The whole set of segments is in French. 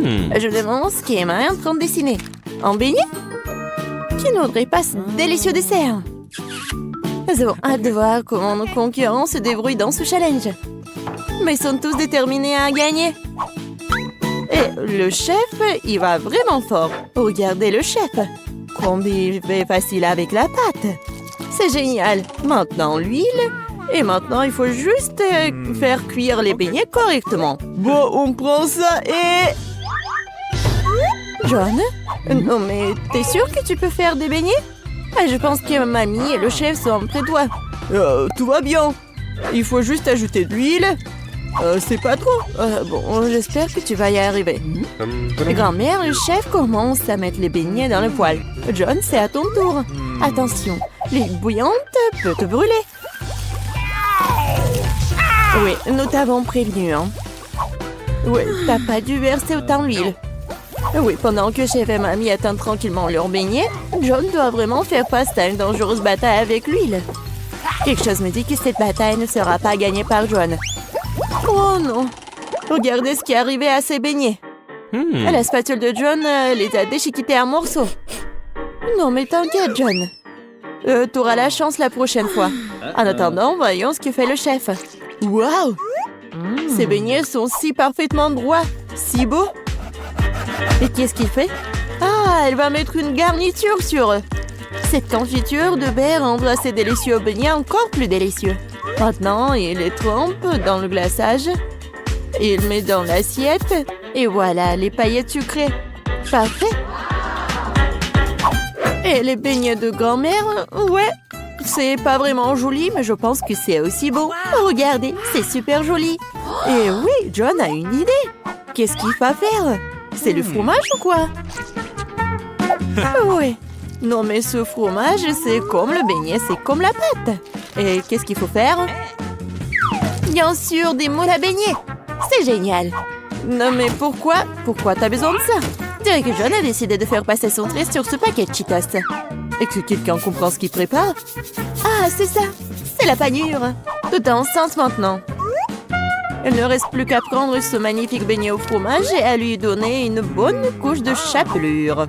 Je me demande ce qu'Emma est en train de dessiner. Un beignet? Qui n'aurait pas ce délicieux dessert? Nous avons hâte de voir comment nos concurrents se débrouillent dans ce challenge. Mais ils sont tous déterminés à gagner. Et le chef, il va vraiment fort. Regardez le chef. Combien il fait facile avec la pâte. C'est génial. Maintenant, l'huile. Et maintenant, il faut juste faire cuire les beignets correctement. Bon, on prend ça et... John? Non, mais t'es sûr que tu peux faire des beignets? Je pense que mamie et le chef sont près de toi. Tout va bien. Il faut juste ajouter de l'huile. C'est pas trop. Bon, j'espère que tu vas y arriver. Grand-mère, le chef commence à mettre les beignets dans le poêle. John, c'est à ton tour. Attention, l'huile bouillante peut te brûler. Oui, nous t'avons prévenu, hein. Oui, t'as pas dû verser autant d'huile. Oui, pendant que chef et mamie attendent tranquillement leurs beignets, John doit vraiment faire face à une dangereuse bataille avec l'huile. Quelque chose me dit que cette bataille ne sera pas gagnée par John. Oh non! Regardez ce qui est arrivé à ces beignets. La spatule de John les a déchiquetés en morceaux. Non mais t'inquiète, John. T'auras la chance la prochaine fois. En attendant, voyons ce que fait le chef. Waouh! Ces beignets sont si parfaitement droits, si beaux. Et qu'est-ce qu'il fait? Ah, elle va mettre une garniture sur eux. Cette confiture de baie rendra ces délicieux beignets encore plus délicieux. Maintenant, il les trempe dans le glaçage. Il met dans l'assiette. Et voilà, les paillettes sucrées. Parfait. Et les beignets de grand-mère, ouais. C'est pas vraiment joli, mais je pense que c'est aussi beau. Regardez, c'est super joli. Et oui, John a une idée. Qu'est-ce qu'il va faire? C'est le fromage ou quoi? Oui. Non, mais ce fromage, c'est comme le beignet, c'est comme la pâte. Et qu'est-ce qu'il faut faire? Bien sûr, des moules à beignets. C'est génial. Non, mais pourquoi? Pourquoi t'as besoin de ça? Je dirais que John a décidé de faire passer son trait sur ce paquet de Cheetos. Et que quelqu'un comprend ce qu'il prépare? Ah, c'est ça. C'est la panure. Tout est enceinte maintenant. Il ne reste plus qu'à prendre ce magnifique beignet au fromage et à lui donner une bonne couche de chapelure.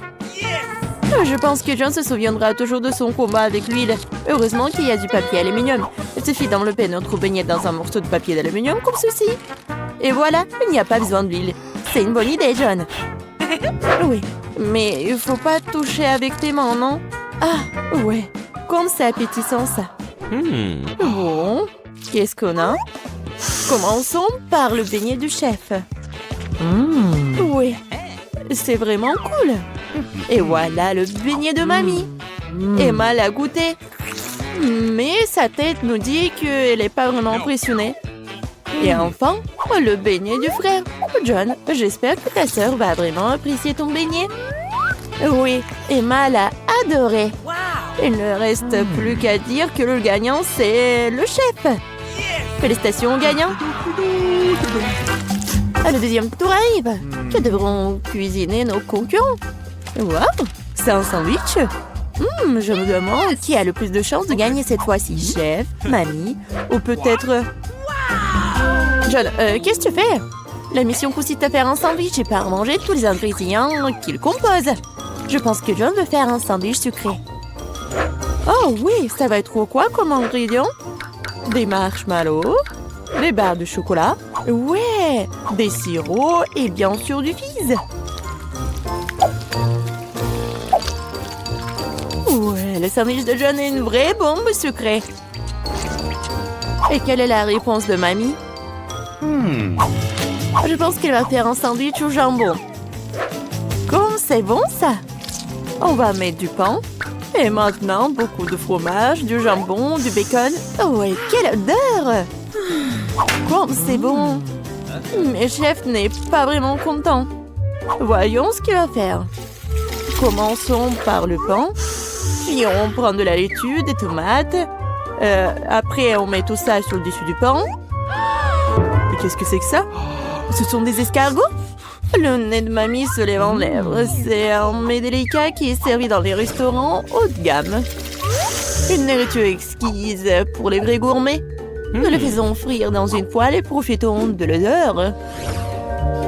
Je pense que John se souviendra toujours de son combat avec l'huile. Heureusement qu'il y a du papier aluminium. Il suffit d'envelopper notre beignet dans un morceau de papier d'aluminium comme ceci. Et voilà, il n'y a pas besoin d'huile. C'est une bonne idée, John. Oui, mais il faut pas toucher avec tes mains, non? Ah, ouais, comme c'est appétissant ça. Bon, qu'est-ce qu'on a? Commençons par le beignet du chef. Oui, c'est vraiment cool. Et voilà le beignet de mamie. Emma l'a goûté. Mais sa tête nous dit qu'elle n'est pas vraiment impressionnée. Et enfin, le beignet du frère. John, j'espère que ta sœur va vraiment apprécier ton beignet. Oui, Emma l'a adoré. Il ne reste plus qu'à dire que le gagnant, c'est le chef. Félicitations au gagnant. Le deuxième tour arrive. Que devront cuisiner nos concurrents? Waouh, c'est un sandwich. Je me demande qui a le plus de chances de gagner cette fois-ci. Chef, mamie ou peut-être... John, qu'est-ce que tu fais? La mission consiste à faire un sandwich et pas à manger tous les ingrédients qu'il compose. Je pense que John veut faire un sandwich sucré. Oh oui, ça va être quoi comme ingrédients? Des marshmallows, des barres de chocolat, ouais, des sirops et bien sûr du fizz. Ouais, le sandwich de John est une vraie bombe sucrée. Et quelle est la réponse de mamie? Je pense qu'elle va faire un sandwich au jambon. Comme c'est bon ça! On va mettre du pain. Et maintenant, beaucoup de fromage, du jambon, du bacon. Oh, et quelle odeur! Comme c'est bon! Mais chef n'est pas vraiment content. Voyons ce qu'il va faire. Commençons par le pain. Puis on prend de la laitue, des tomates. Après, on met tout ça sur le dessus du pain. Et qu'est-ce que c'est que ça? Ce sont des escargots? Le nez de mamie se lève en lèvres. C'est un mets délicat qui est servi dans les restaurants haut de gamme. Une nourriture exquise pour les vrais gourmets. Nous le faisons frire dans une poêle et profitons de l'odeur.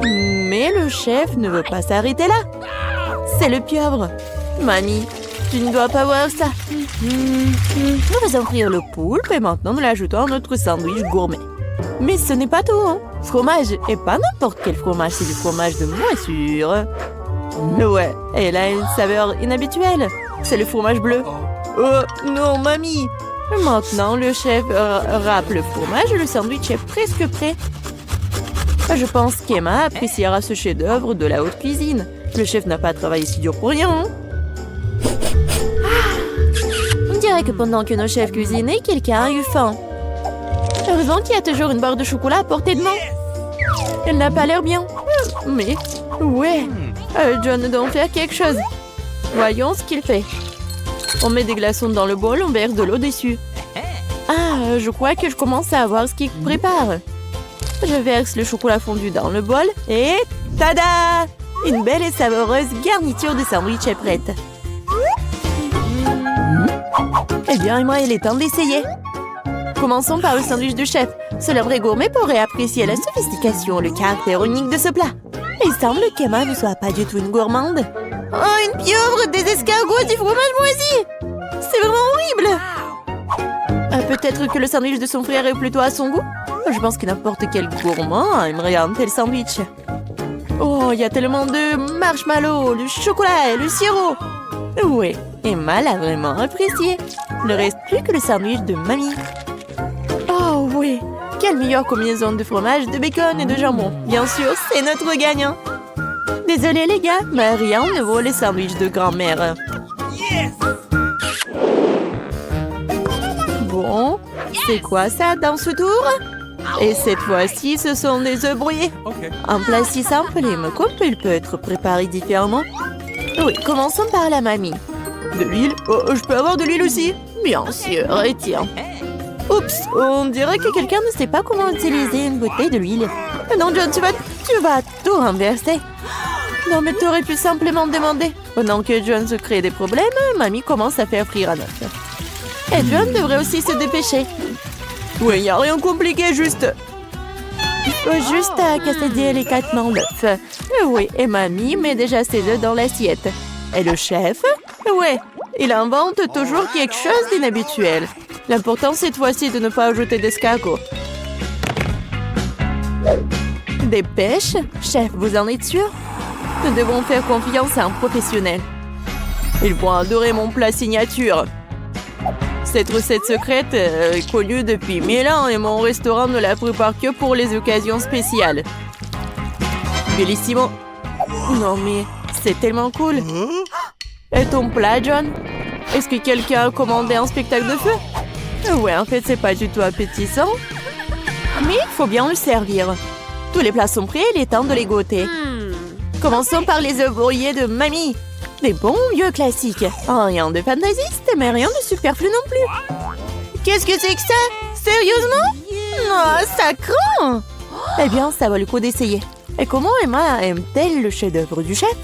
Mais le chef ne veut pas s'arrêter là. C'est le pieuvre. Mamie, tu ne dois pas voir ça. Nous faisons frire le poulpe et maintenant nous l'ajoutons à notre sandwich gourmet. Mais ce n'est pas tout, hein. Fromage, et pas n'importe quel fromage, c'est du fromage de moisissure. Ouais, elle a une saveur inhabituelle. C'est le fromage bleu. Oh, non, mamie. Maintenant, le chef râpe le fromage et le sandwich est presque prêt. Je pense qu'Emma appréciera ce chef-d'œuvre de la haute cuisine. Le chef n'a pas travaillé si dur pour rien. Hein? On dirait que pendant que nos chefs cuisinaient, quelqu'un a eu faim. Heureusement qu'il y a toujours une barre de chocolat à portée de main. Elle n'a pas l'air bien. Mais, ouais, John doit en faire quelque chose. Voyons ce qu'il fait. On met des glaçons dans le bol, on verse de l'eau dessus. Ah, je crois que je commence à voir ce qu'il prépare. Je verse le chocolat fondu dans le bol et... Tada! Une belle et savoureuse garniture de sandwich est prête. Eh bien, Emma, il est temps d'essayer. Commençons par le sandwich du chef. Seul un vrai gourmet pourrait apprécier la sophistication, le caractère unique de ce plat. Il semble qu'Emma ne soit pas du tout une gourmande. Oh, une pieuvre, des escargots, du fromage moisi! C'est vraiment horrible! Peut-être que le sandwich de son frère est plutôt à son goût? Je pense que n'importe quel gourmand aimerait un tel sandwich. Oh, il y a tellement de marshmallows, le chocolat et le sirop. Oui, Emma l'a vraiment apprécié. Il ne reste plus que le sandwich de mamie. Oh oui, quelle meilleure combinaison de fromage, de bacon et de jambon. Bien sûr, c'est notre gagnant. Désolé les gars, mais rien ne vaut les sandwichs de grand-mère. Bon, c'est quoi ça dans ce tour? Et cette fois-ci, ce sont des œufs brouillés. Un plat si simple et me coupe, il peut être préparé différemment. Oui, commençons par la mamie. De l'huile? Oh, je peux avoir de l'huile aussi? Bien sûr, et tiens. Oups, on dirait que quelqu'un ne sait pas comment utiliser une bouteille de l'huile. Non, John, tu vas tout renverser. Non, mais tu aurais pu simplement demander. Pendant que John se crée des problèmes, mamie commence à faire frire un œuf. Et John devrait aussi se dépêcher. Oui, il n'y a rien de compliqué, juste... Il faut juste casser délicatement l'œuf. Oui, et mamie met déjà ses œufs dans l'assiette. Et le chef? Ouais, il invente toujours quelque chose d'inhabituel. L'important cette fois-ci de ne pas ajouter d'escargot. Des pêches? Chef, vous en êtes sûr? Nous devons faire confiance à un professionnel. Ils vont adorer mon plat signature. Cette recette secrète est connue depuis 1000 ans et mon restaurant ne la prépare que pour les occasions spéciales. Bellissimo. Non mais, c'est tellement cool. Et ton plat, John? Est-ce que quelqu'un a commandé un spectacle de feu? Ouais, en fait, c'est pas du tout appétissant. Mais il faut bien le servir. Tous les plats sont prêts, il est temps de les goûter. Commençons par les œufs brouillés de mamie. Des bons vieux classiques. Oh, rien de fantaisiste, mais rien de superflu non plus. Qu'est-ce que c'est que ça? Sérieusement? Oh, ça craint! Eh bien, ça vaut le coup d'essayer. Et comment Emma aime-t-elle le chef-d'œuvre du chef?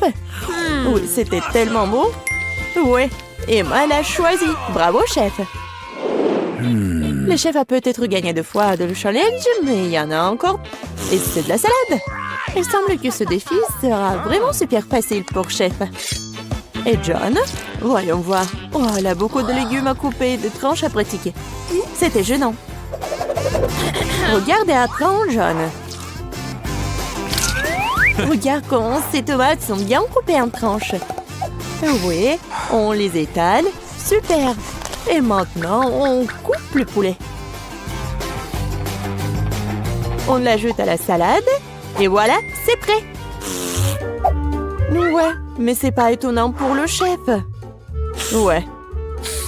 Oui, c'était tellement beau. Ouais, Emma l'a choisi. Bravo, chef. Le chef a peut-être gagné 2 fois de le challenge, mais il y en a encore. Et c'est de la salade. Il semble que ce défi sera vraiment super facile pour chef. Et John? Voyons voir. Oh, elle a beaucoup de légumes à couper et de tranches à pratiquer. C'était gênant. Regardez à tranche, John. Regarde comment ces tomates sont bien coupées en tranches. Oui, on les étale. Super. Et maintenant, on coupe le poulet. On l'ajoute à la salade. Et voilà, c'est prêt. Ouais, mais c'est pas étonnant pour le chef. Ouais.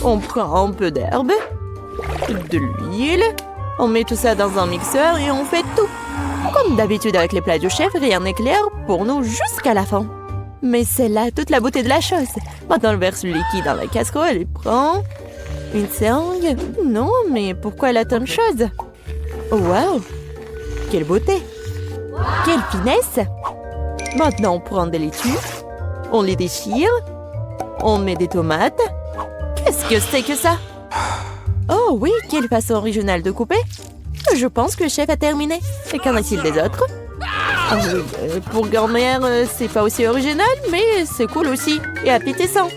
On prend un peu d'herbe, de l'huile, on met tout ça dans un mixeur et on fait tout. Comme d'habitude avec les plats du chef, rien n'est clair pour nous jusqu'à la fin. Mais c'est là toute la beauté de la chose. Maintenant, on verse le liquide dans la casserole et prend une seringue. Non, mais pourquoi elle a tant de choses? Waouh! Quelle beauté! Quelle finesse! Maintenant, on prend des laitues, on les déchire, on met des tomates. Qu'est-ce que c'est que ça? Oh oui, quelle façon originale de couper! Je pense que le chef a terminé. Et qu'en est-il des autres? Ah oui, pour grand-mère, c'est pas aussi original, mais c'est cool aussi. Et appétissant.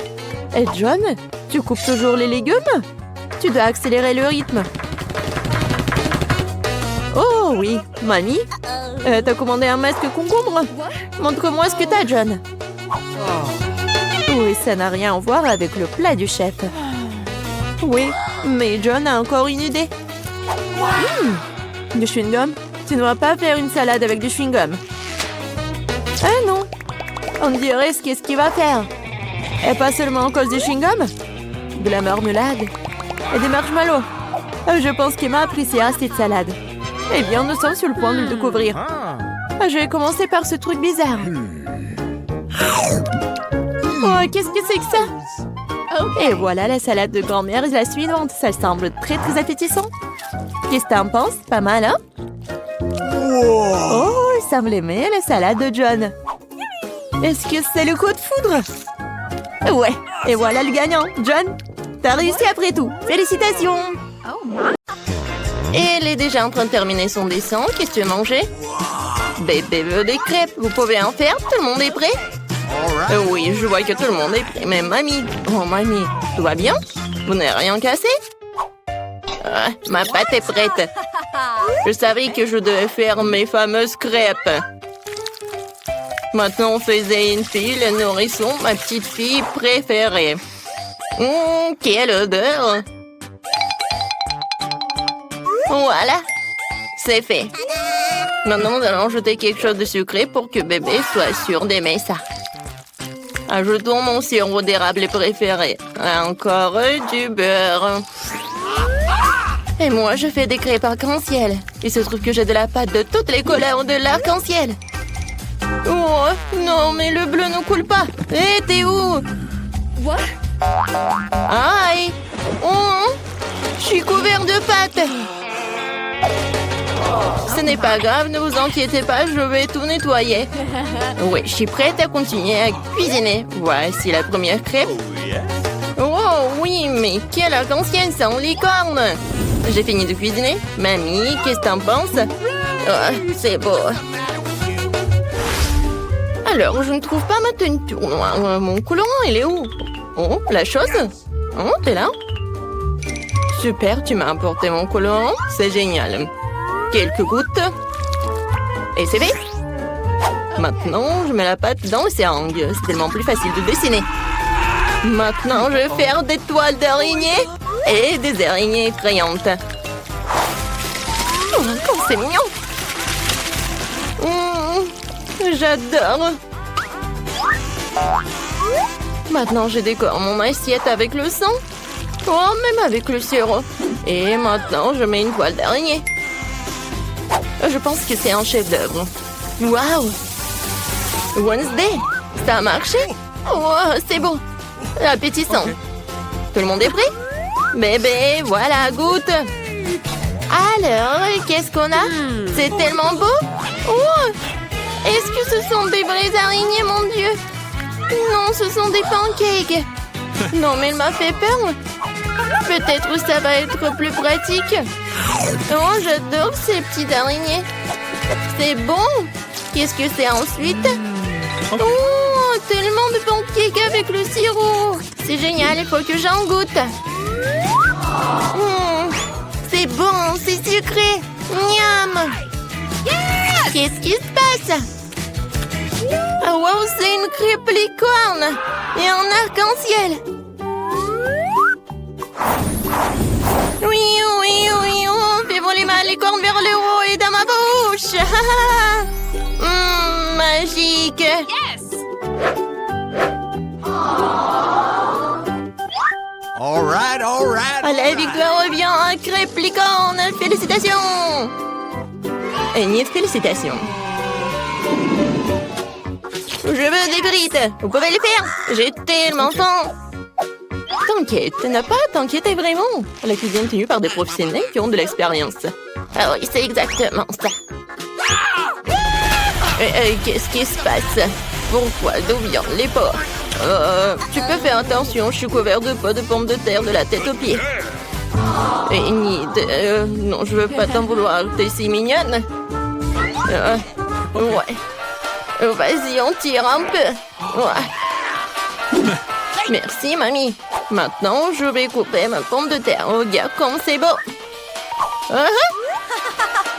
Et John, tu coupes toujours les légumes? Tu dois accélérer le rythme. Oh oui, mamie, t'as commandé un masque concombre? Montre-moi ce que t'as, John. Oui, ça n'a rien à voir avec le plat du chef. Oui, mais John a encore une idée. Du chewing-gum? Tu ne vas pas faire une salade avec du chewing-gum. Ah non, on dirait ce qu'est-ce qu'il va faire. Et pas seulement à cause du chewing-gum. De la marmelade et des marshmallows. Je pense qu'Emma appréciera cette salade. Eh bien, nous sommes sur le point de le découvrir. Je vais commencer par ce truc bizarre. Oh, qu'est-ce que c'est que ça? Et voilà la salade de grand-mère, la suivante. Ça semble très appétissant. Qu'est-ce que t'en penses? Pas mal, hein? Oh, il semble aimer la salade de John. Est-ce que c'est le coup de foudre? Ouais, et voilà le gagnant. John, t'as réussi après tout. Félicitations! Et elle est déjà en train de terminer son dessin. Qu'est-ce que tu veux manger? Bébé veut des crêpes. Vous pouvez en faire? Tout le monde est prêt? Oui, je vois que tout le monde est prêt. Mais mamie, oh mamie, tout va bien? Vous n'avez rien cassé? Ma pâte est prête. Je savais que je devais faire mes fameuses crêpes. Maintenant, on faisait une fille, le nourrisson, ma petite fille préférée. Quelle odeur! Voilà, c'est fait. Maintenant, nous allons ajouter quelque chose de sucré pour que bébé soit sûr d'aimer ça. Ajoutons mon sirop d'érable préféré. Encore du beurre. Et moi, je fais des crêpes arc-en-ciel. Il se trouve que j'ai de la pâte de toutes les couleurs de l'arc-en-ciel. Oh, non, mais le bleu ne coule pas. Hé, t'es où? Aïe! Oh, je suis couvert de pâte. Ce n'est pas grave, ne vous inquiétez pas, je vais tout nettoyer. Oui, je suis prête à continuer à cuisiner. Voici la première crêpe. Oh oui, mais quelle arc-en-ciel sans licorne! J'ai fini de cuisiner. Mamie, qu'est-ce que t'en penses? Oh, c'est beau. Alors, je ne trouve pas ma teinture noire. Mon colorant, il est où? Oh, la chose? Oh, t'es là? Super, tu m'as apporté mon colorant. C'est génial. Quelques gouttes. Et c'est fait. Maintenant, je mets la pâte dans le seringue. C'est tellement plus facile de dessiner. Maintenant, je vais faire des toiles d'araignée et des araignées effrayantes. Oh, c'est mignon. J'adore. Maintenant, je décore mon assiette avec le sang. Oh, même avec le sirop. Et maintenant, je mets une toile d'araignée. Je pense que c'est un chef-d'œuvre. Waouh! Wednesday, ça a marché? Oh, c'est beau. Appétissant. Tout le monde est prêt? Bébé, voilà, goûte. Alors, qu'est-ce qu'on a? C'est tellement beau. Oh! Est-ce que ce sont des vraies araignées, mon Dieu? Non, ce sont des pancakes. Non, mais elle m'a fait peur. Peut-être ça va être plus pratique. Oh, j'adore ces petites araignées. C'est bon. Qu'est-ce que c'est ensuite? Oh, tellement de pancakes avec le sirop. C'est génial, il faut que j'en goûte. C'est bon, c'est sucré. Miam. Qu'est-ce qui se passe? Oh, wow, c'est une crêpe licorne et un arc-en-ciel. Oui, oui, oui, on fait voler ma licorne vers le haut et dans ma bouche. Magique. Yes! All right. La victoire revient à crêpe licorne. Félicitations. Et ni félicitations. Je veux des frites. Vous pouvez les faire. J'ai tellement faim. T'inquiète, n'a pas à t'inquiéter vraiment. La cuisine est tenue par des professionnels qui ont de l'expérience. Ah oui, c'est exactement ça. Qu'est-ce qui se passe? Pourquoi? D'où viennent les porcs? Tu peux faire attention, je suis couvert de pots de pommes de terre de la tête aux pieds. Non, je veux pas t'en vouloir, t'es si mignonne. Ouais. Vas-y, on tire un peu. Ouais. Merci, mamie. Maintenant, je vais couper ma pomme de terre. Regarde comme c'est beau.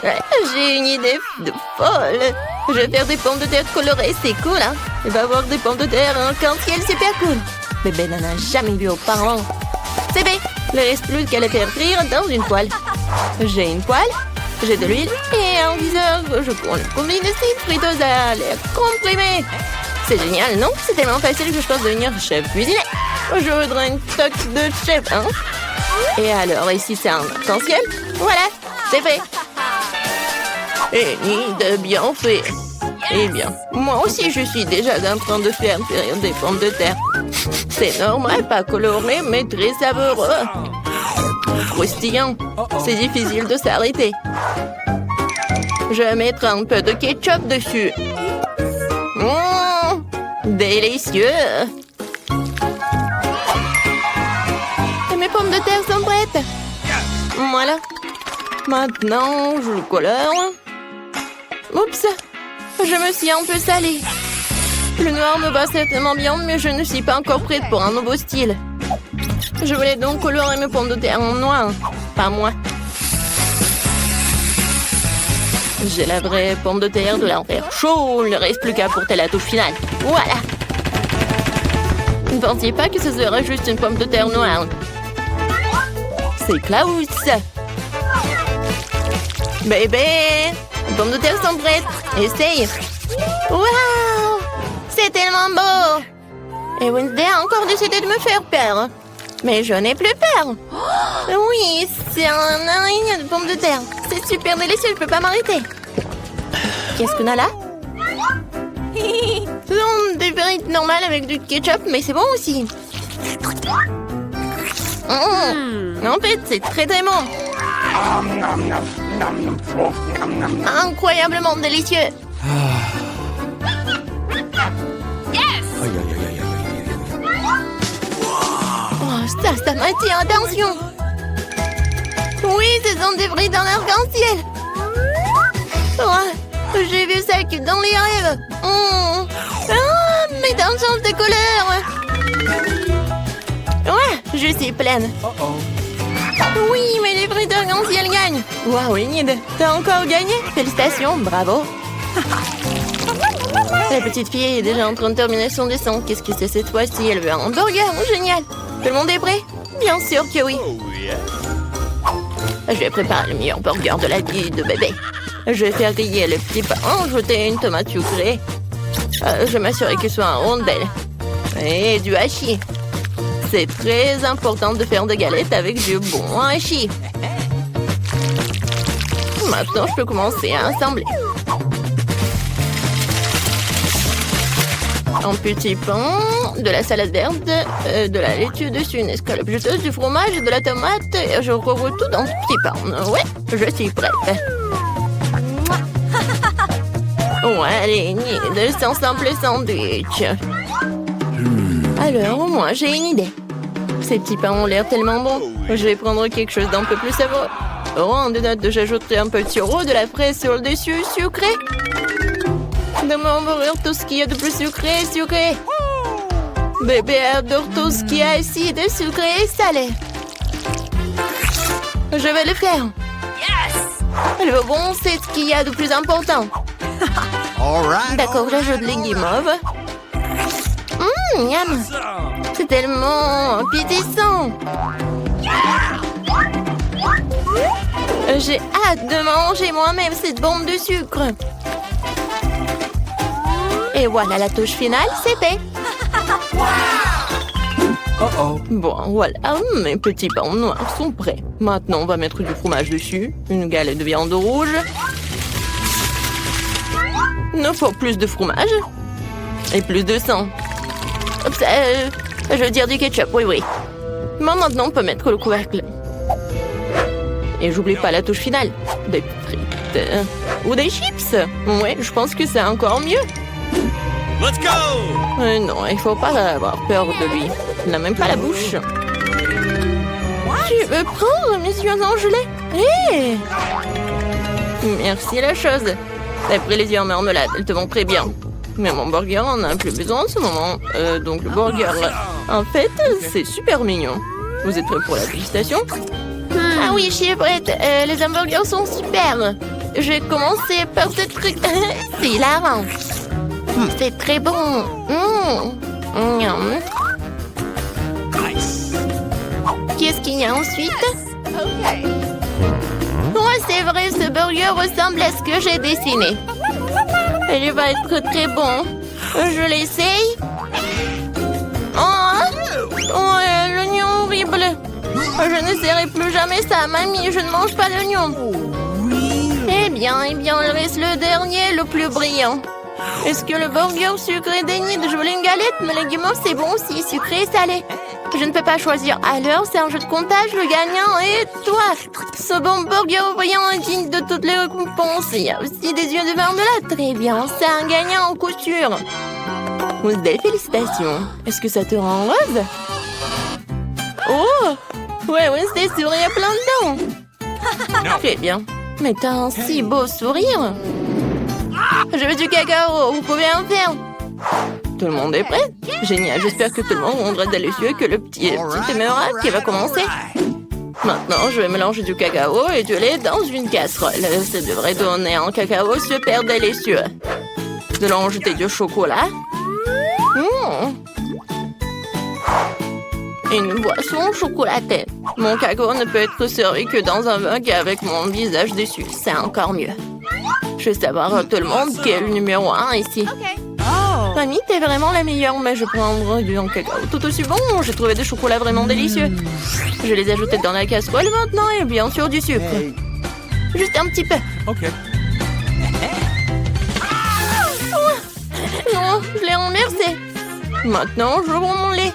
Ouais, j'ai une idée de folle. Je vais faire des pommes de terre colorées, c'est cool, hein? Il va y avoir des pommes de terre en arc-en-ciel, super cool. Bébé n'en a jamais vu auparavant. C'est bien. Il ne reste plus qu'à les faire frire dans une poêle. J'ai une poêle, j'ai de l'huile et un viseur. Je prends le combine ici, friteuse à l'air comprimé. C'est génial, non? C'est tellement facile que je pense devenir chef cuisinier. Je voudrais une toque de chef, hein? Et alors, ici, c'est un arc-en-ciel. Voilà, c'est fait. Et ni de bien fait. Eh bien, moi aussi, je suis déjà en train de faire frire des pommes de terre. C'est normal, pas coloré, mais très savoureux. Croustillant. C'est difficile de s'arrêter. Je vais mettre un peu de ketchup dessus. Délicieux. Et mes pommes de terre sont prêtes. Voilà. Maintenant, je le colore. Oups. Je me suis un peu salée. Le noir me va certainement bien, mais je ne suis pas encore prête pour un nouveau style. Je voulais donc colorer mes pommes de terre en noir. Pas moi. J'ai la vraie pomme de terre de l'enfer chaud. Il ne reste plus qu'à apporter la touche finale. Voilà. Ne pensiez pas que ce serait juste une pomme de terre noire. C'est Klaus. Bébé, les pommes de terre sont prêtes. Essaye. Waouh! C'est tellement beau! Et Wednesday a encore décidé de me faire peur. Mais je n'ai plus peur. Oui, c'est un araignée de pommes de terre. C'est super délicieux, je peux pas m'arrêter. Qu'est-ce qu'on a là? Ce sont des frites normales avec du ketchup, mais c'est bon aussi. En fait, c'est très très bon. Incroyablement délicieux. Oh, ça m'attire, attention. Oui, ce sont des frites en arc-en-ciel. Oh, j'ai vu ça que dans les rêves. Mais dans le sens de couleur. Ouais, je suis pleine. Oui, mais les frites arc-en-ciel gagnent. Waouh, Enid, t'as encore gagné. Félicitations, bravo. La petite fille est déjà en train de terminer son dessin. Qu'est-ce que c'est cette fois-ci? Elle veut un hamburger. Génial. Tout le monde est prêt? Bien sûr que oui. Je vais préparer le meilleur burger de la vie de bébé. Je vais faire griller le petit pain, ajouter une tomate sucrée. Je vais m'assurer qu'il soit en rondelle. Et du hachis. C'est très important de faire des galettes avec du bon hachis. Maintenant, je peux commencer à assembler. Un petit pain, de la salade verte, de la laitue dessus, une escalope juteuse, du fromage, de la tomate. Et je recouvre tout dans ce petit pain. Ouais, je suis prête. Ouais, allez, c'est un simple sandwich. Alors, moi, j'ai une idée. Ces petits pains ont l'air tellement bons. Je vais prendre quelque chose d'un peu plus savoureux. Oh, en note, j'ajouterai un peu de sirop, de la fraise sur le dessus, sucré. Demain, on va ouvrir tout ce qu'il y a de plus sucré, sucré. Bébé adore tout ce qui est acide, sucré et salé. Je vais le faire. Le bon, c'est ce qu'il y a de plus important. D'accord, j'ajoute les guimauves. Miam. C'est tellement appétissant. J'ai hâte de manger moi-même cette bombe de sucre. Et voilà la touche finale, c'est fait. Bon, voilà, mes petits pains noirs sont prêts. Maintenant, on va mettre du fromage dessus, une galette de viande rouge. Il nous faut plus de fromage et plus de sang. Je veux dire du ketchup, oui. Mais maintenant, on peut mettre le couvercle. Et j'oublie pas la touche finale. Des frites ou des chips. Ouais, je pense que c'est encore mieux. Let's go! Non, il faut pas avoir peur de lui. Il n'a même pas la bouche. Tu veux prendre mes yeux en gelée? Merci la chose. T'as pris les yeux en marmelade, elles te vont très bien. Mais mon burger en a plus besoin en ce moment. Donc le burger, en fait, c'est super mignon. Vous êtes prêts pour la dégustation? Ah oui, je suis prête. Les hamburgers sont super. Je vais commencer par ce truc. C'est hilarant. C'est très bon. Miam. Qu'est-ce qu'il y a ensuite? Ouais, c'est vrai, ce burger ressemble à ce que j'ai dessiné. Il va être très bon. Je l'essaye. Oh, l'oignon horrible. Je n'essaierai plus jamais ça, mamie. Je ne mange pas l'oignon. Eh bien, il reste le dernier, le plus brillant. Est-ce que le burger sucré dénie de jouer une galette? Mais le guimauve, c'est bon aussi, sucré et salé. Je ne peux pas choisir. Alors, c'est un jeu de comptage, le gagnant est toi. Ce bon burger brillant est digne de toutes les récompenses. Il y a aussi des yeux de marmelade. Très bien, c'est un gagnant en couture. Wednesday, félicitations. Est-ce que ça te rend heureuse? Oh! Ouais, Wednesday sourit à plein dedans. Très bien. Mais t'as un si beau sourire. Je veux du cacao, vous pouvez en faire. Tout le monde est prêt? Génial, j'espère que tout le monde rendra délicieux et que le petit aimera qui va commencer. Maintenant, je vais mélanger du cacao et du lait dans une casserole. Ça devrait donner un cacao super délicieux. Nous allons ajouter du chocolat. Une boisson chocolatée. Mon cacao ne peut être servi que dans un mug avec mon visage dessus. C'est encore mieux. Je veux savoir à tout le monde qui est le numéro 1 ici. Mamie, t'es vraiment la meilleure, mais je prendrai du cacao tout aussi bon. J'ai trouvé des chocolats vraiment délicieux. Je vais les ajouter dans la casserole maintenant et bien sûr du sucre. Juste un petit peu. OK. Non, je l'ai renversé. Maintenant, je prends mon lait.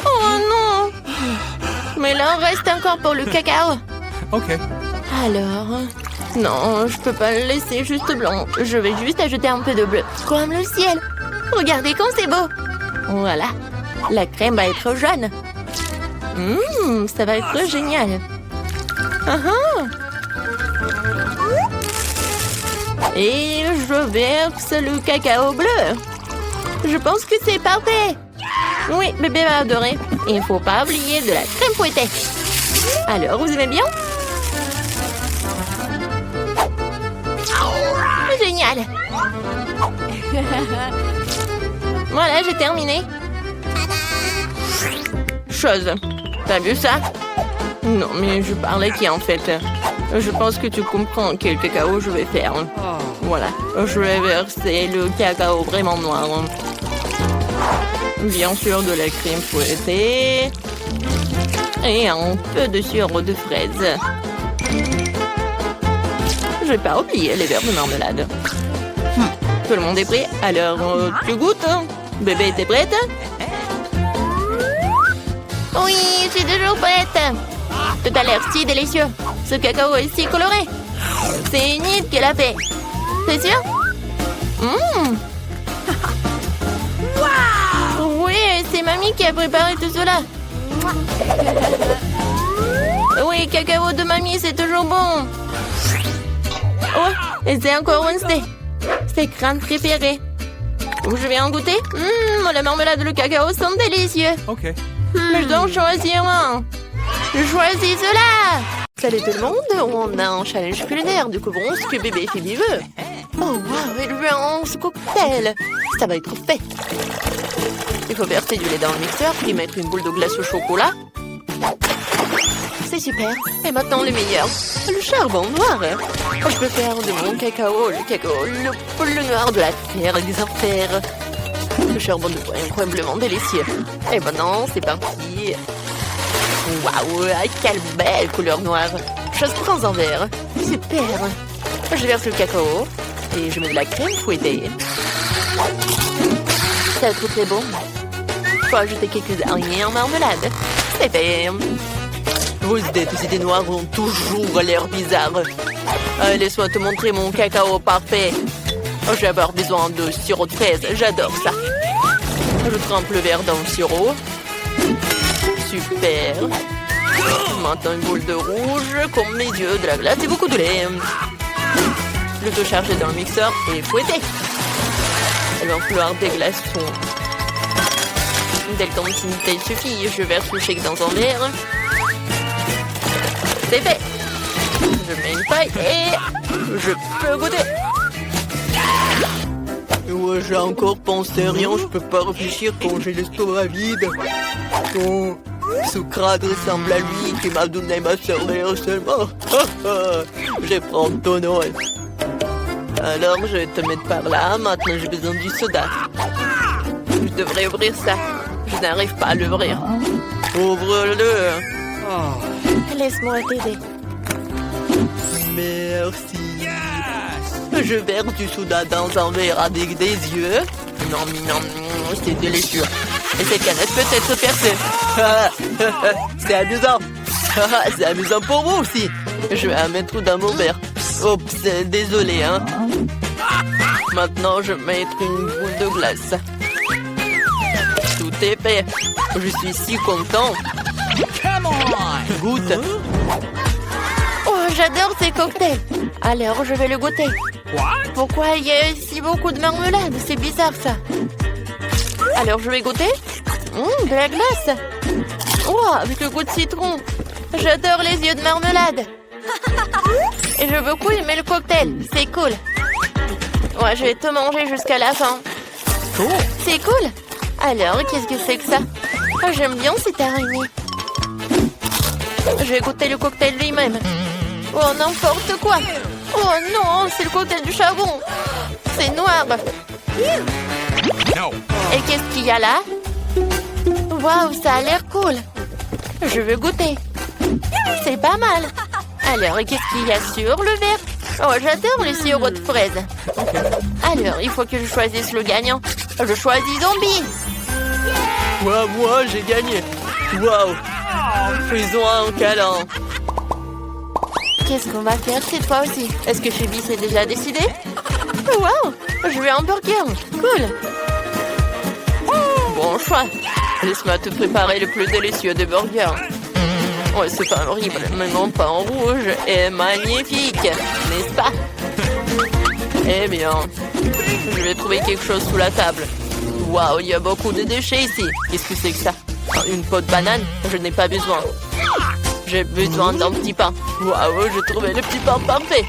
Oh non! Mais là, reste encore pour le cacao. OK. Alors... Non, je peux pas le laisser juste blanc. Je vais juste ajouter un peu de bleu. Comme le ciel. Regardez comme c'est beau. Voilà. La crème va être jaune. Ça va être génial. Et je verse le cacao bleu. Je pense que c'est parfait. Oui, bébé va adorer. Il ne faut pas oublier de la crème fouettée. Alors, vous aimez bien? Génial. Voilà, j'ai terminé. Chose. T'as vu ça? Non, mais je parlais qui en fait. Je pense que tu comprends quel cacao je vais faire. Voilà, je vais verser le cacao vraiment noir. Bien sûr, de la crème fouettée. Et un peu de sirop de fraise. Je vais pas oublier les verres de marmelade. Tout le monde est prêt? Alors, tu goûtes? Bébé, t'es prête? Oui, je suis toujours prête. Tout a l'air si délicieux. Ce cacao est si coloré. C'est Enid qui l'a fait. C'est sûr? Oui, c'est mamie qui a préparé tout cela. Oui, cacao de mamie, c'est toujours bon. Oh, et c'est encore Wednesday. Ses crânes préférées. Je vais en goûter. La marmelade et le cacao sont délicieux. OK. Mais je dois en choisir un. Je choisis cela. Salut tout le monde, on a un challenge culinaire. Découvrons ce que bébé Phoebe veut. Oh wow, elle veut un cocktail. Ça va être fait. Il faut verser du lait dans le mixeur, puis mettre une boule de glace au chocolat. C'est super. Et maintenant le meilleur. Le charbon noir. Je peux faire de mon cacao, le noir de la terre et des artères. Le charbon de bois est incroyablement délicieux. Et maintenant, c'est parti. Waouh, quelle belle couleur noire. Je prends un verre. Super. Je verse le cacao et je mets de la crème fouettée. Ça va être très bon. Faut ajouter quelques araignées en marmelade. C'est fait. Vos idées de idées noires ont toujours l'air bizarres. Laisse-moi te montrer mon cacao parfait. Je vais avoir besoin de sirop de fraise. J'adore ça. Je trempe le verre dans le sirop. Super. Maintenant, une boule de rouge, comme mes yeux, de la glace et beaucoup de lait. Le tout chargé dans le mixeur et fouetté. Il va falloir des glaçons. Dès le temps il suffit, je verse le shake dans un verre. C'est fait. Je mets une paille et je peux goûter. Ouais, j'ai encore pensé rien, je peux pas réfléchir quand j'ai l'estomac vide. Oh, Socrate ressemble à lui qui m'a donné ma sœur seulement. Je vais prendre ton nom. Alors, je vais te mettre par là. Maintenant, j'ai besoin du soda. Je devrais ouvrir ça. Je n'arrive pas à l'ouvrir. Ouvre-le. Laisse-moi t'aider. Merci. Je verse du soda dans un verre avec des yeux. Non, c'est délicieux. Et cette canette peut être percée. C'est amusant. C'est amusant pour vous aussi. Je vais la mettre dans mon verre. Oups, désolé, hein. Maintenant, je vais mettre une boule de glace. Tout est fait. Je suis si content. Goûte. Oh, j'adore ces cocktails. Alors, je vais le goûter. Pourquoi il y a si beaucoup de marmelade? C'est bizarre, ça. Alors, je vais goûter. De la glace. Oh, avec le goût de citron. J'adore les yeux de marmelade. Et je veux beaucoup aimer le cocktail. C'est cool. Ouais, je vais te manger jusqu'à la fin. C'est cool. Alors, qu'est-ce que c'est que ça? Oh, j'aime bien cette araignée. Je vais goûter le cocktail lui-même. Oh, n'importe quoi. Oh non, c'est le cocktail du charbon. C'est noir. Et qu'est-ce qu'il y a là? Waouh, ça a l'air cool. Je veux goûter. C'est pas mal. Alors, qu'est-ce qu'il y a sur le verre? Oh, j'adore le sirop de fraise. Alors, il faut que je choisisse le gagnant. Je choisis Zombie. Ouais, moi, j'ai gagné. Waouh. Faisons un câlin. Qu'est-ce qu'on va faire cette fois aussi? Est-ce que Phoebe s'est déjà décidé? Waouh. Je veux un burger. Cool. Bon choix. Laisse-moi te préparer le plus délicieux des burgers. Ouais, c'est pas horrible, mais mon pain en rouge est magnifique, n'est-ce pas? Eh bien, je vais trouver quelque chose sous la table. Waouh, il y a beaucoup de déchets ici. Qu'est-ce que c'est que ça? Une peau de banane? Je n'ai pas besoin. J'ai besoin d'un petit pain. Waouh, j'ai trouvé le petit pain parfait.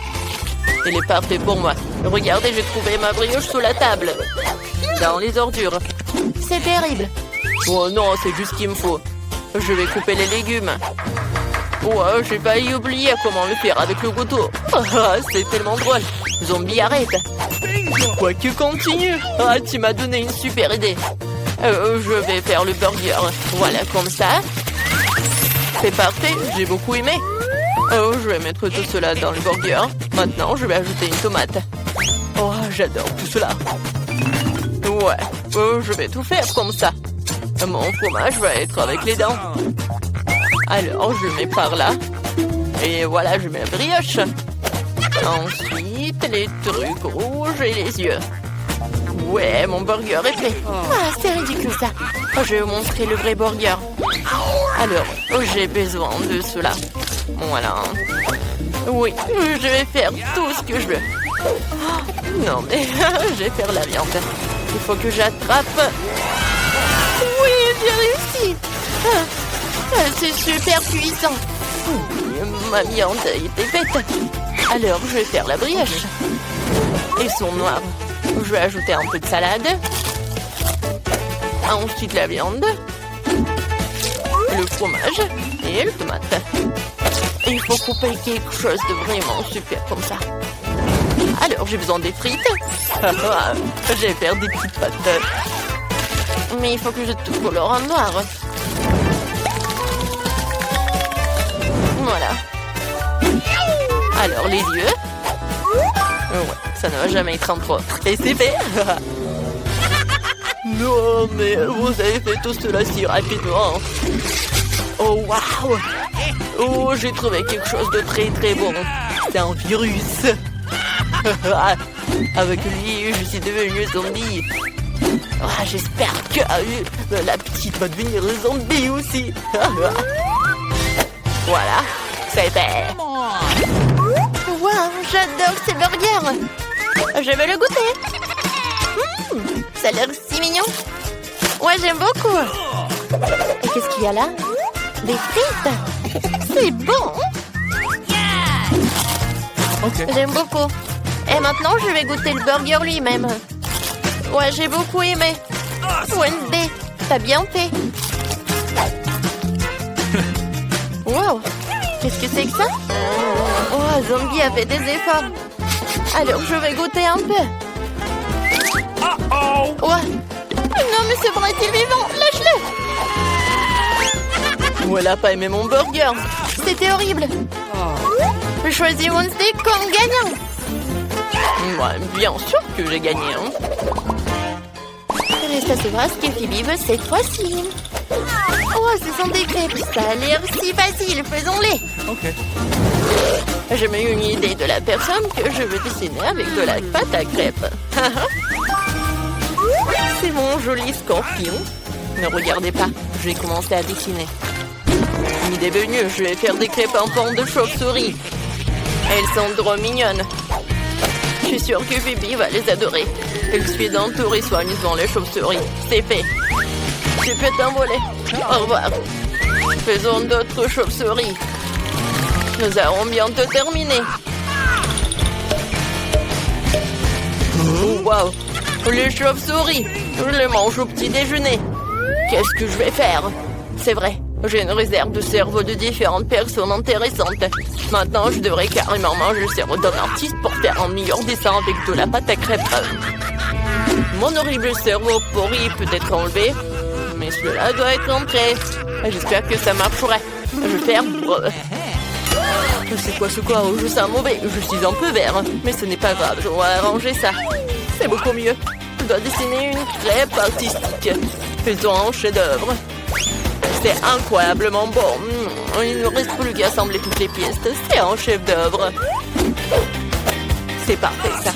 Il est parfait pour moi. Regardez, j'ai trouvé ma brioche sous la table. Dans les ordures. C'est terrible. Oh non, c'est juste ce qu'il me faut. Je vais couper les légumes. Oh, j'ai failli oublier comment le faire avec le couteau. C'est tellement drôle. Zombie, arrête. Quoi que continue. Ah, tu m'as donné une super idée. Je vais faire le burger. Voilà, comme ça. C'est parfait, j'ai beaucoup aimé. Oh, je vais mettre tout cela dans le burger. Maintenant, je vais ajouter une tomate. Oh, j'adore tout cela. Ouais, je vais tout faire comme ça. Mon fromage va être avec les dents. Alors, je le mets par là. Et voilà, je mets la brioche. Ensuite, les trucs rouges et les yeux. Ouais, mon burger est prêt. Ah, c'est ridicule ça. Je vais vous montrer le vrai burger. Alors, j'ai besoin de cela. Voilà. Oui, je vais faire tout ce que je veux. Non, mais je vais faire la viande. Il faut que j'attrape. Oui, j'ai réussi. C'est super puissant. Ma viande était faite. Alors, je vais faire la brioche. Ils sont noirs. Je vais ajouter un peu de salade. Ensuite, la viande. Le fromage et le tomate. Il faut couper quelque chose de vraiment super comme ça. Alors, j'ai besoin des frites. Je vais faire des petites pâtes. Mais il faut que je tout colore en noir. Voilà. Alors, les yeux. Ouais, ça ne va jamais être en trop. Et c'est fait. Non, mais vous avez fait tout cela si rapidement. Oh, waouh. Oh, j'ai trouvé quelque chose de très très bon. C'est un virus. Avec lui, je suis devenu zombie. J'espère que la petite va devenir zombie aussi. Voilà, c'est fait. Wow, j'adore ces burgers. Je veux le goûter. Ça a l'air si mignon. Ouais, j'aime beaucoup. Et qu'est-ce qu'il y a là? Des frites. C'est bon. J'aime beaucoup. Et maintenant, je vais goûter le burger lui-même. Ouais, j'ai beaucoup aimé. Wednesday, t'as bien fait. Wow, qu'est-ce que c'est que ça? Oh, Zombie a fait des efforts. Alors, je vais goûter un peu. Ouais. Non, mais c'est vrai, est-il vivant? Lâche-le. Oh, elle a pas aimé mon burger. C'était horrible. Je choisis Wednesday comme gagnant. Ouais, bien sûr que j'ai gagné. Reste à savoir ce que Phoebe veut cette fois-ci. Oh, ce sont des crêpes. Ça a l'air si facile. Faisons-les. Ok. J'ai même eu une idée de la personne que je veux dessiner avec de la pâte à crêpes. C'est mon joli scorpion. Ne regardez pas, je vais commencer à dessiner. Une idée venue, je vais faire des crêpes en forme de chauve-souris. Elles sont trop mignonnes. Je suis sûre que Phoebe va les adorer. Il suffit d'entourer soigneusement les chauves-souris. C'est fait. Tu peux t'envoler. Au revoir. Faisons d'autres chauves-souris. Nous allons bientôt terminer. Oh, wow. Les chauves-souris. Je les mange au petit déjeuner. Qu'est-ce que je vais faire? C'est vrai. J'ai une réserve de cerveau de différentes personnes intéressantes. Maintenant, je devrais carrément manger le cerveau d'un artiste pour faire un meilleur dessin avec de la pâte à crêpes. Mon horrible cerveau pourri peut être enlevé, mais cela doit être entré. J'espère que ça marchera. Je vais faire... C'est quoi ce corps? Je sens mauvais. Je suis un peu vert, mais ce n'est pas grave. Je vais arranger ça. C'est beaucoup mieux. Je dois dessiner une crêpe artistique. Faisons un chef-d'œuvre. C'est incroyablement bon. Il ne reste plus qu'à assembler toutes les pièces. C'est un chef-d'œuvre. C'est parfait, ça.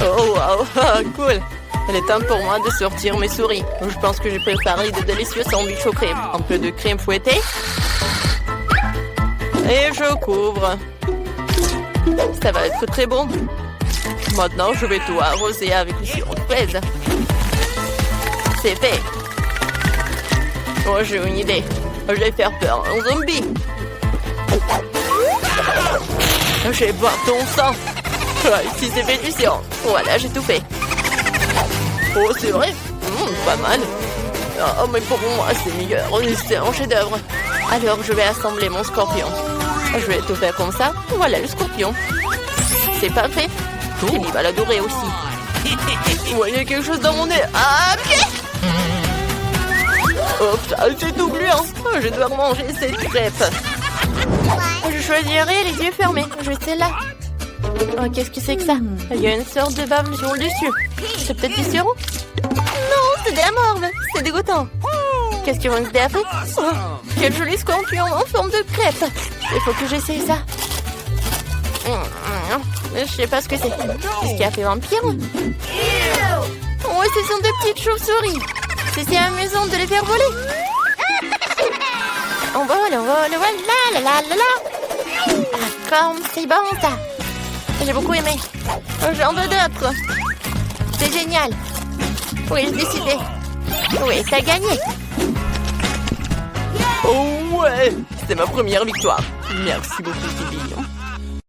Oh, wow. Cool. Il est temps pour moi de sortir mes souris. Je pense que j'ai préparé de délicieux sandwichs aux crèmes. Un peu de crème fouettée. Et je couvre. Ça va être très bon. Maintenant, je vais tout arroser avec le sirop de fraise. C'est fait. Oh, j'ai une idée. Je vais faire peur à un zombie. Je vais boire ton sang. Si c'est pétillant. Voilà, j'ai tout fait. Oh, c'est vrai. Pas mal. Oh, mais pour moi, c'est meilleur. C'est un chef-d'œuvre. Alors, je vais assembler mon scorpion. Je vais tout faire comme ça. Voilà le scorpion. C'est parfait. Il va l'adorer aussi. Ouais, il y a quelque chose dans mon nez. Ah, pied! Oh, c'est tout gluant. Je dois manger cette crêpe. Je choisirai les yeux fermés. Je vais celle-là. Oh, qu'est-ce que c'est que ça? Il y a une sorte de bave sur le dessus. C'est peut-être du sirop? Non, c'est de la morve. C'est dégoûtant. Qu'est-ce que Wednesday a fait? Oh, quel joli scorpion en forme de crêpe. Il faut que j'essaye ça. Je sais pas ce que c'est. Qu'est-ce qu'il a fait vampire? Oh, ce sont de petites chauves-souris. C'est amusant de les faire voler. On vole, voilà, la la la la. Ah, comme c'est bon ça. J'ai beaucoup aimé. J'en veux d'autres. C'est génial. Oui, j'ai décidé. Oui, t'as gagné. Oh ouais, c'est ma première victoire. Merci beaucoup, Phoebe.